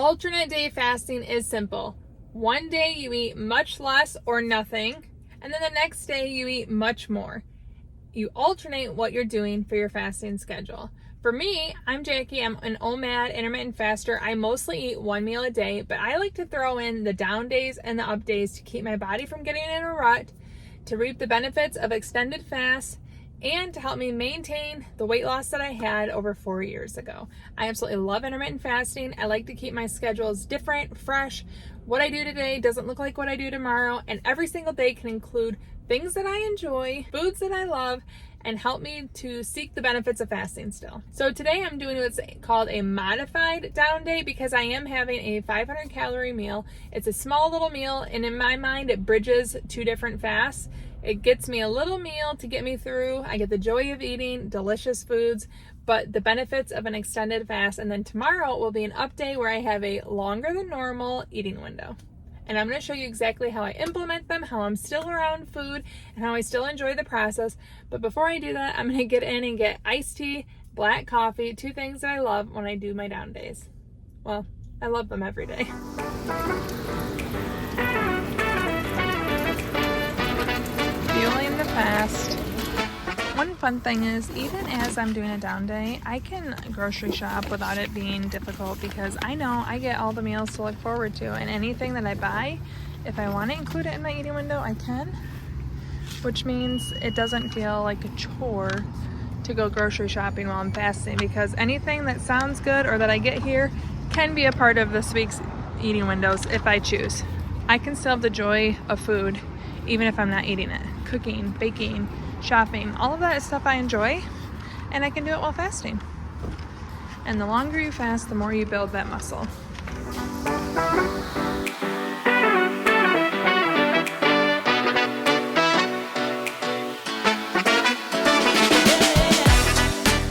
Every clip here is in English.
Alternate day fasting is simple. One day you eat much less or nothing, and then the next day you eat much more. You alternate what you're doing for your fasting schedule. For me, I'm Jackie. I'm an OMAD intermittent faster. I mostly eat one meal a day, but I like to throw in the down days and the up days to keep my body from getting in a rut, to reap the benefits of extended fasts, and to help me maintain the weight loss that I had over 4 years ago. I absolutely love intermittent fasting. I like to keep my schedules different, fresh. What I do today doesn't look like what I do tomorrow, and every single day can include things that I enjoy, foods that I love, and help me to seek the benefits of fasting still. So today I'm doing what's called a modified down day because I am having a 500 calorie meal. It's a small little meal, and in my mind it bridges two different fasts. It gets me a little meal to get me through. I get the joy of eating delicious foods, but the benefits of an extended fast. And then tomorrow will be an up day where I have a longer than normal eating window. And I'm going to show you exactly how I implement them, how I'm still around food, and how I still enjoy the process. But before I do that, I'm going to get in and get iced tea, black coffee, two things that I love when I do my down days. Well, I love them every day. Fueling the fast. One fun thing is, even as I'm doing a down day, I can grocery shop without it being difficult because I know I get all the meals to look forward to, and anything that I buy, if I want to include it in my eating window, I can, which means it doesn't feel like a chore to go grocery shopping while I'm fasting, because anything that sounds good or that I get here can be a part of this week's eating windows if I choose. I can still have the joy of food even if I'm not eating it. Cooking, baking, shopping, all of that is stuff I enjoy, and I can do it while fasting. And the longer you fast, the more you build that muscle.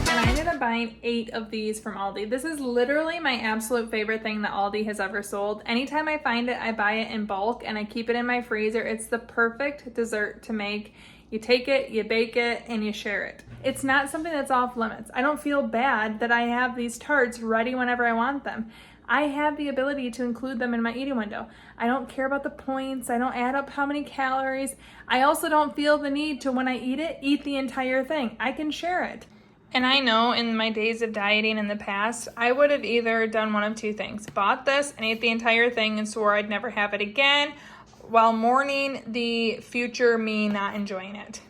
And I ended up buying 8 of these from Aldi. This is literally my absolute favorite thing that Aldi has ever sold. Anytime I find it, I buy it in bulk and I keep it in my freezer. It's the perfect dessert to make. You take it, you bake it, and you share it. It's not something that's off limits. I don't feel bad that I have these tarts ready whenever I want them. I have the ability to include them in my eating window. I don't care about the points. I don't add up how many calories. I also don't feel the need to, when I eat it, eat the entire thing. I can share it. And I know in my days of dieting in the past, I would have either done one of two things. Bought this and ate the entire thing and swore I'd never have it again, while mourning the future me not enjoying it.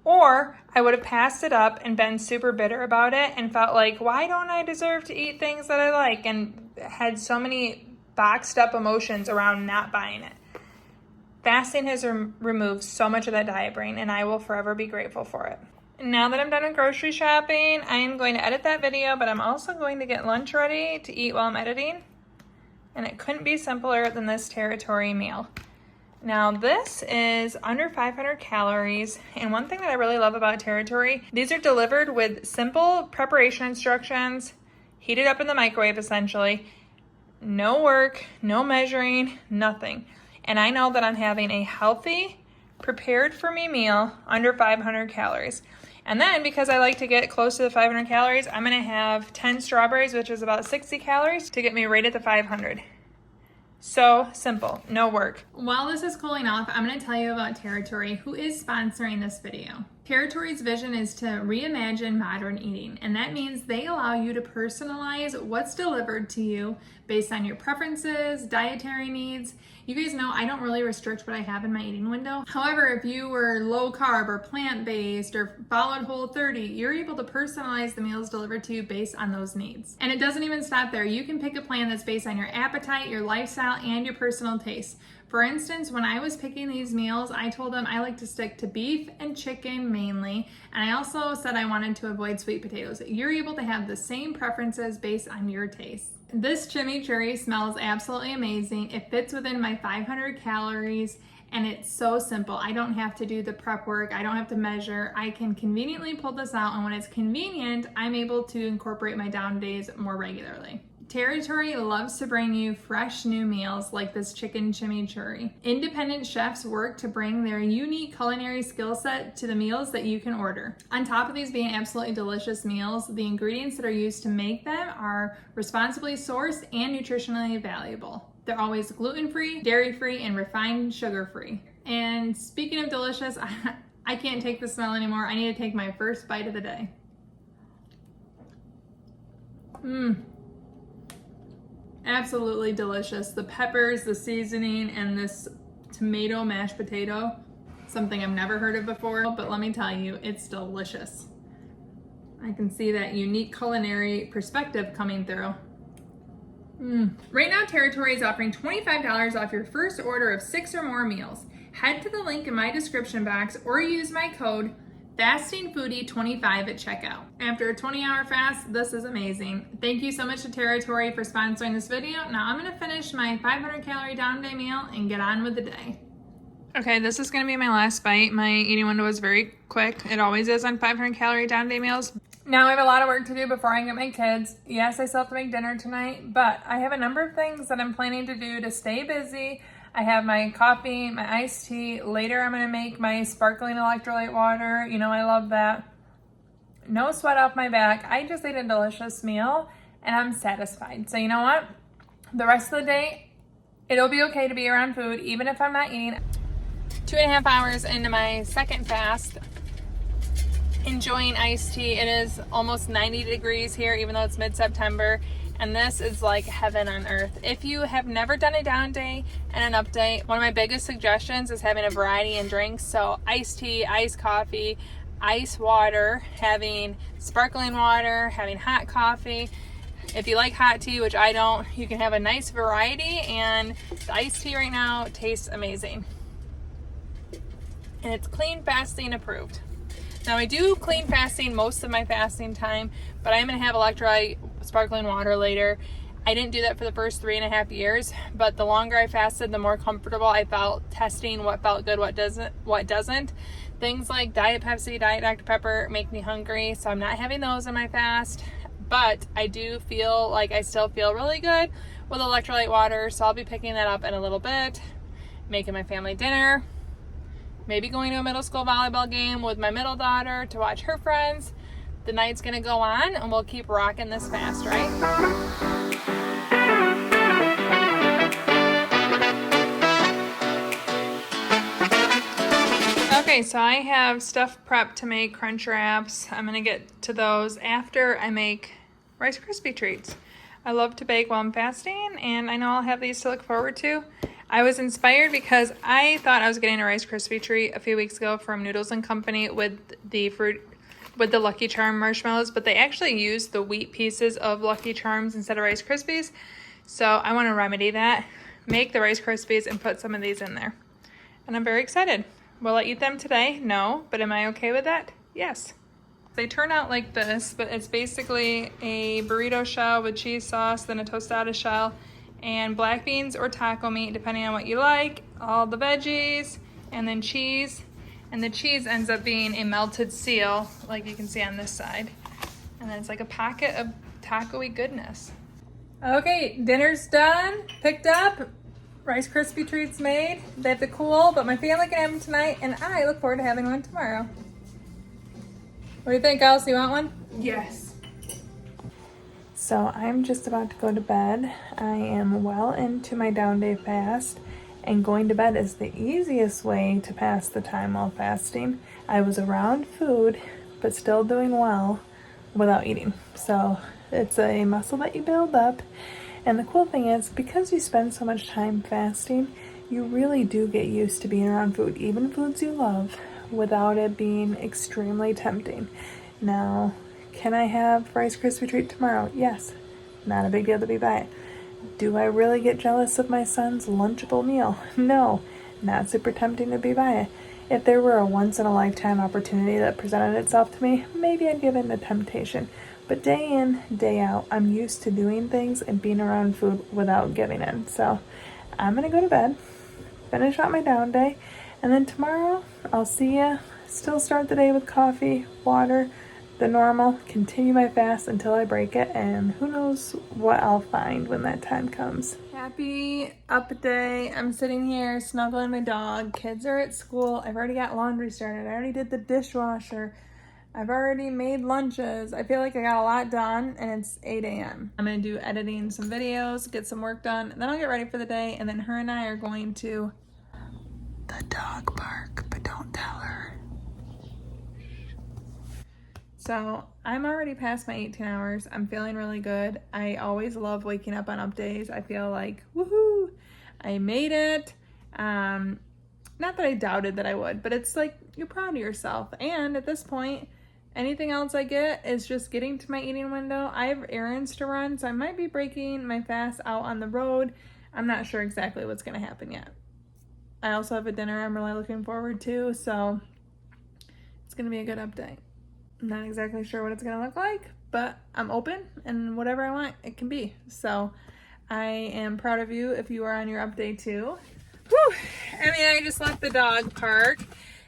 Or I would have passed it up and been super bitter about it and felt like, why don't I deserve to eat things that I like? And had so many boxed up emotions around not buying it. Fasting has removed so much of that diet brain, and I will forever be grateful for it. Now that I'm done with grocery shopping, I am going to edit that video, but I'm also going to get lunch ready to eat while I'm editing. And it couldn't be simpler than this Territory meal. Now this is under 500 calories, and one thing that I really love about Territory, these are delivered with simple preparation instructions, heated up in the microwave essentially, no work, no measuring, nothing. And I know that I'm having a healthy, prepared for me meal under 500 calories. And then because I like to get close to the 500 calories, I'm gonna have 10 strawberries, which is about 60 calories, to get me right at the 500. So simple, no work. While this is cooling off, I'm going to tell you about Territory, who is sponsoring this video. Territory's vision is to reimagine modern eating, and that means they allow you to personalize what's delivered to you based on your preferences, dietary needs. You guys know I don't really restrict what I have in my eating window. However, if you were low carb or plant-based or followed Whole30, you're able to personalize the meals delivered to you based on those needs. And it doesn't even stop there. You can pick a plan that's based on your appetite, your lifestyle, and your personal taste. For instance, when I was picking these meals, I told them I like to stick to beef and chicken mainly, and I also said I wanted to avoid sweet potatoes. You're able to have the same preferences based on your taste. This chimichurri smells absolutely amazing. It fits within my 500 calories, and it's so simple. I don't have to do the prep work. I don't have to measure. I can conveniently pull this out, and when it's convenient, I'm able to incorporate my down days more regularly. Territory loves to bring you fresh new meals like this chicken chimichurri. Independent chefs work to bring their unique culinary skill set to the meals that you can order. On top of these being absolutely delicious meals, the ingredients that are used to make them are responsibly sourced and nutritionally valuable. They're always gluten-free, dairy-free, and refined sugar-free. And speaking of delicious, I can't take the smell anymore. I need to take my first bite of the day. Absolutely delicious. The peppers, the seasoning, and this tomato mashed potato, something I've never heard of before, but let me tell you, it's delicious. I can see that unique culinary perspective coming through. Right now, Territory is offering $25 off your first order of 6 or more meals. Head to the link in my description box or use my code FastingFoodie25 at checkout. After a 20-hour fast, this is amazing. Thank you so much to Territory for sponsoring this video. Now I'm gonna finish my 500 calorie down day meal and get on with the day. Okay, this is gonna be my last bite. My eating window was very quick. It always is on 500 calorie down day meals. Now I have a lot of work to do before I get my kids. Yes, I still have to make dinner tonight, but I have a number of things that I'm planning to do to stay busy. I have my coffee, my iced tea. Later, I'm gonna make my sparkling electrolyte water. You know, I love that. No sweat off my back. I just ate a delicious meal and I'm satisfied. So you know what? The rest of the day, it'll be okay to be around food, even if I'm not eating. 2.5 hours into my second fast, enjoying iced tea. It is almost 90 degrees here, even though it's mid-September. And this is like heaven on earth. If you have never done a down day and an up day, one of my biggest suggestions is having a variety in drinks. So iced tea, iced coffee, ice water, having sparkling water, having hot coffee. If you like hot tea, which I don't, you can have a nice variety, and the iced tea right now tastes amazing. And it's clean fasting approved. Now I do clean fasting most of my fasting time, but I'm gonna have electrolyte sparkling water later. I didn't do that for the first 3.5 years, but the longer I fasted, the more comfortable I felt testing what felt good, what doesn't. Things like Diet Pepsi, Diet Dr. Pepper make me hungry, so I'm not having those in my fast. But I do feel like I still feel really good with electrolyte water, so I'll be picking that up in a little bit, making my family dinner, maybe going to a middle school volleyball game with my middle daughter to watch her friends. The night's gonna go on and we'll keep rocking this fast, right? Okay, so I have stuff prepped to make crunch wraps. I'm gonna get to those after I make Rice Krispie treats. I love to bake while I'm fasting, and I know I'll have these to look forward to. I was inspired because I thought I was getting a Rice Krispie treat a few weeks ago from Noodles and Company with the Lucky Charm marshmallows, but they actually used the wheat pieces of Lucky Charms instead of Rice Krispies. So I want to remedy that, make the Rice Krispies, and put some of these in there. And I'm very excited. Will I eat them today? No, but am I okay with that? Yes. They turn out like this, but it's basically a burrito shell with cheese sauce, then a tostada shell, and black beans or taco meat, depending on what you like, all the veggies, and then cheese. And the cheese ends up being a melted seal, like you can see on this side. And then it's like a pocket of taco-y goodness. Okay, dinner's done, picked up, Rice Krispie treats made. They have to cool, but my family can have them tonight, and I look forward to having one tomorrow. What do you think, Alice? You want one? Yes. So I'm just about to go to bed. I am well into my down day fast, and going to bed is the easiest way to pass the time while fasting. I was around food, but still doing well without eating. So it's a muscle that you build up. And the cool thing is, because you spend so much time fasting, you really do get used to being around food, even foods you love, without it being extremely tempting. Now, can I have Rice Krispie treat tomorrow? Yes. Not a big deal to be by it. Do I really get jealous of my son's Lunchable meal? No. Not super tempting to be by it. If there were a once-in-a-lifetime opportunity that presented itself to me, maybe I'd give in to temptation. But day in, day out, I'm used to doing things and being around food without giving in. So I'm going to go to bed, finish out my down day, and then tomorrow I'll see ya. Still start the day with coffee, water, the normal, continue my fast until I break it, and who knows what I'll find when that time comes. Happy up day. I'm sitting here snuggling my dog. Kids are at school. I've already got laundry started. I already did the dishwasher. I've already made lunches. I feel like I got a lot done, and it's 8 a.m. I'm gonna do editing some videos, get some work done, and then I'll get ready for the day, and then her and I are going to the dog park, but don't tell her. So I'm already past my 18 hours. I'm feeling really good. I always love waking up on up days. I feel like, woohoo, I made it. Not that I doubted that I would, but it's like you're proud of yourself. And at this point, anything else I get is just getting to my eating window. I have errands to run, so I might be breaking my fast out on the road. I'm not sure exactly what's gonna happen yet. I also have a dinner I'm really looking forward to, so it's gonna be a good update. I'm not exactly sure what it's gonna look like, but I'm open, and whatever I want, it can be. So I am proud of you if you are on your update too. Whew. I mean, I just left the dog park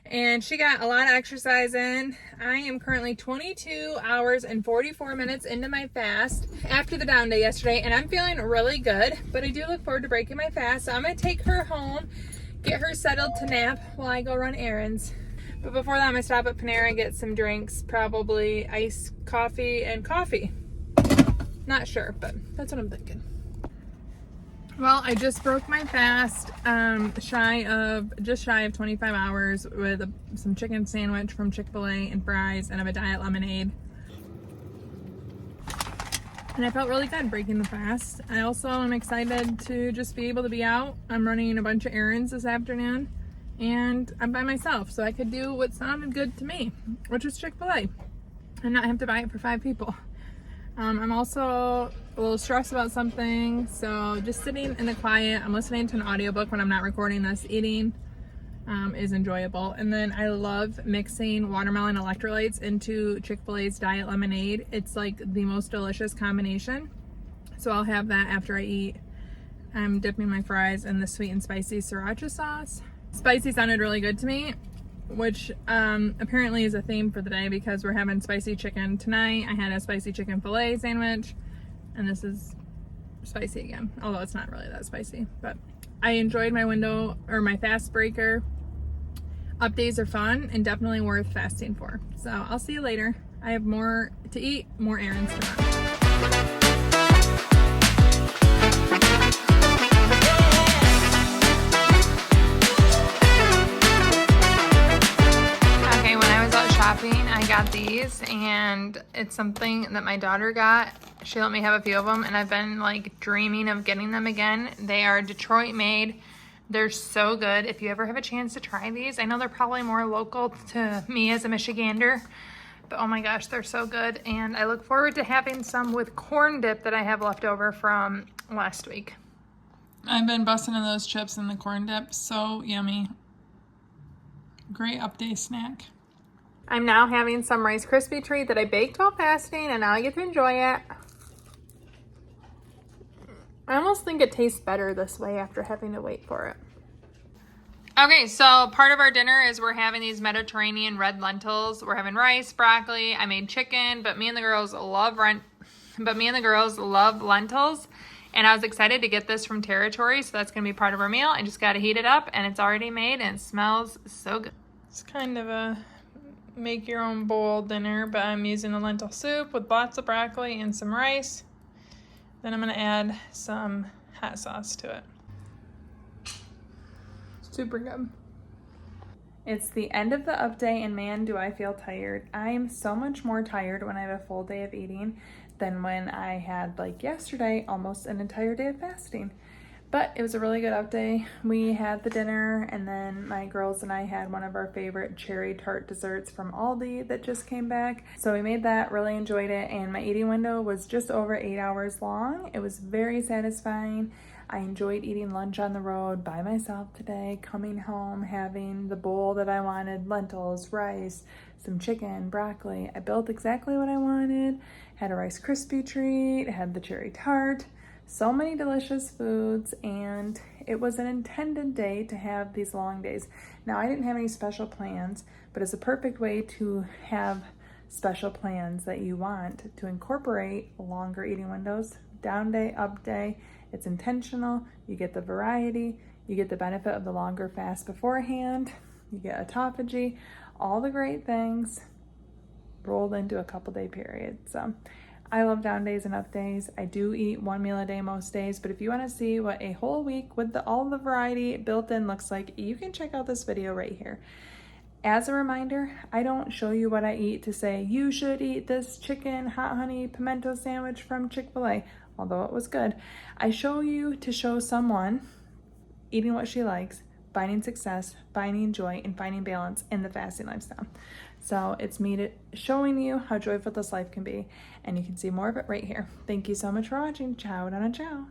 and she got a lot of exercise in. I am currently 22 hours and 44 minutes into my fast after the down day yesterday, and I'm feeling really good, but I do look forward to breaking my fast. So I'm gonna take her home, get her settled to nap while I go run errands. But before that, I'm gonna stop at Panera and get some drinks, probably iced coffee and coffee. Not sure, but that's what I'm thinking. Well, I just broke my fast, just shy of 25 hours with some chicken sandwich from Chick-fil-A and fries, and I have a diet lemonade. And I felt really good breaking the fast. I also am excited to just be able to be out. I'm running a bunch of errands this afternoon, and I'm by myself, so I could do what sounded good to me, which was Chick-fil-A, and not have to buy it for 5 people. I'm also a little stressed about something, so just sitting in the quiet, I'm listening to an audiobook when I'm not recording this eating is enjoyable. And then I love mixing watermelon electrolytes into Chick-fil-A's diet lemonade. It's like the most delicious combination, so I'll have that after I eat. I'm dipping my fries in the sweet and spicy sriracha sauce. Spicy sounded really good to me, which apparently is a theme for the day because we're having spicy chicken tonight. I had a spicy chicken filet sandwich, and this is spicy again, although it's not really that spicy. But I enjoyed my window, or my fast breaker. Up days are fun and definitely worth fasting for. So I'll see you later. I have more to eat, more errands to run. I got these, and it's something that my daughter got. She let me have a few of them, and I've been like dreaming of getting them again. They are Detroit made. They're so good. If you ever have a chance to try these, I know they're probably more local to me as a Michigander, but oh my gosh, they're so good. And I look forward to having some with corn dip that I have left over from last week. I've been busting in those chips and the corn dip. So yummy. Great update snack. I'm now having some Rice Krispie treat that I baked while fasting, and now I get to enjoy it. I almost think it tastes better this way after having to wait for it. Okay, so part of our dinner is we're having these Mediterranean red lentils. We're having rice, broccoli. I made chicken, but me and the girls love lentils. And I was excited to get this from Territory, so that's gonna be part of our meal. I just gotta heat it up, and it's already made, and it smells so good. It's kind of a make your own bowl dinner, but I'm using a lentil soup with lots of broccoli and some rice. Then I'm gonna add some hot sauce to it. Super good. It's the end of the up day, and man, do I feel tired. I am so much more tired when I have a full day of eating than when I had, like yesterday, almost an entire day of fasting. But it was a really good up day. We had the dinner, and then my girls and I had one of our favorite cherry tart desserts from Aldi that just came back. So we made that, really enjoyed it, and my eating window was just over 8 hours long. It was very satisfying. I enjoyed eating lunch on the road by myself today, coming home, having the bowl that I wanted, lentils, rice, some chicken, broccoli. I built exactly what I wanted, had a Rice Krispie treat, had the cherry tart. So many delicious foods, and it was an intended day to have these long days. Now, I didn't have any special plans, but it's a perfect way to have special plans that you want to incorporate longer eating windows, down day, up day. It's intentional. You get the variety. You get the benefit of the longer fast beforehand. You get autophagy, all the great things rolled into a couple day period. So I love down days and up days. I do eat one meal a day most days, but if you want to see what a whole week with all the variety built in looks like, you can check out this video right here. As a reminder, I don't show you what I eat to say, you should eat this chicken hot honey pimento sandwich from Chick-fil-A, although it was good. I show you to show someone eating what she likes, finding success, finding joy, and finding balance in the fasting lifestyle. So it's me showing you how joyful this life can be, and you can see more of it right here. Thank you so much for watching. Ciao, Donna, ciao.